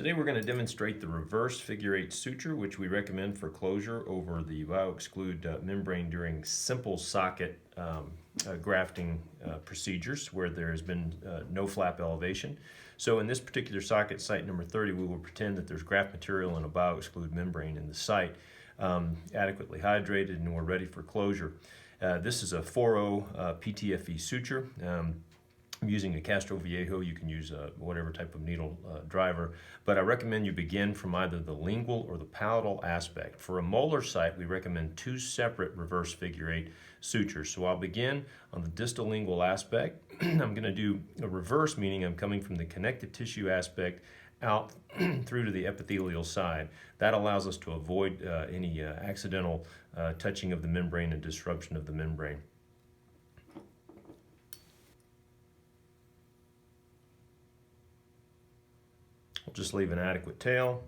Today we're going to demonstrate the reverse figure 8 suture, which we recommend for closure over the bioexclude membrane during simple socket grafting procedures where there has been no flap elevation. So in this particular socket, site number 30, we will pretend that there's graft material and a bioexclude membrane in the site, adequately hydrated, and we're ready for closure. This is a 4.0 PTFE suture. I'm using a Castro Viejo. You can use whatever type of needle driver, but I recommend you begin from either the lingual or the palatal aspect. For a molar site, we recommend two separate reverse figure 8 sutures. So I'll begin on the distal lingual aspect. I'm going to do a reverse, meaning I'm coming from the connective tissue aspect out through to the epithelial side. That allows us to avoid any accidental touching of the membrane and disruption of the membrane. We'll just leave an adequate tail.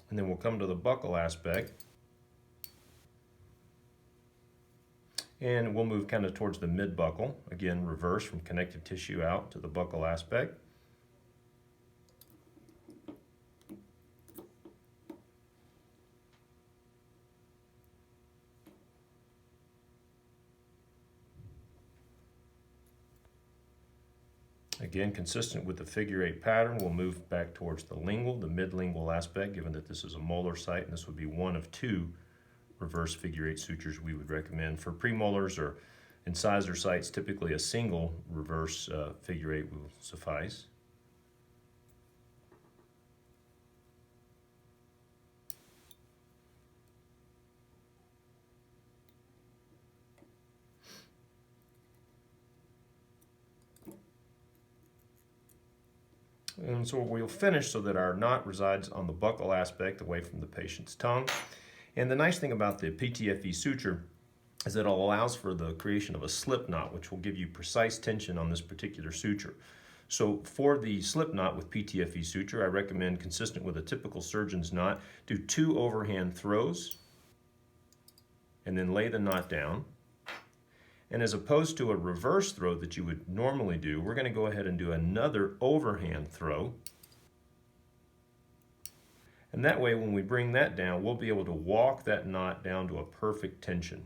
And then we'll come to the buccal aspect. And we'll move kind of towards the mid-buccal. Again, reverse from connective tissue out to the buccal aspect. Again, consistent with the figure 8 pattern, we'll move back towards the lingual, the mid-lingual aspect, given that this is a molar site, and this would be one of two reverse figure 8 sutures we would recommend. For premolars or incisor sites, typically a single reverse figure 8 will suffice. And so we'll finish so that our knot resides on the buccal aspect away from the patient's tongue. And the nice thing about the PTFE suture is that it allows for the creation of a slip knot, which will give you precise tension on this particular suture. So for the slip knot with PTFE suture, I recommend, consistent with a typical surgeon's knot, do 2 overhand throws and then lay the knot down. And as opposed to a reverse throw that you would normally do, we're going to go ahead and do another overhand throw. And that way, when we bring that down, we'll be able to walk that knot down to a perfect tension.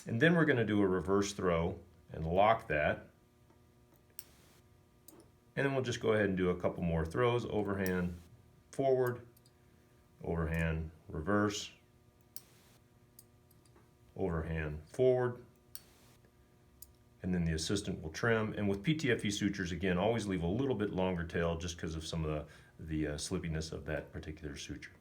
And then we're going to do a reverse throw and lock that. And then we'll just go ahead and do a couple more throws, overhand, forward, overhand, reverse, overhand, forward, and then the assistant will trim. And with PTFE sutures, again, always leave a little bit longer tail just because of some of the slippiness of that particular suture.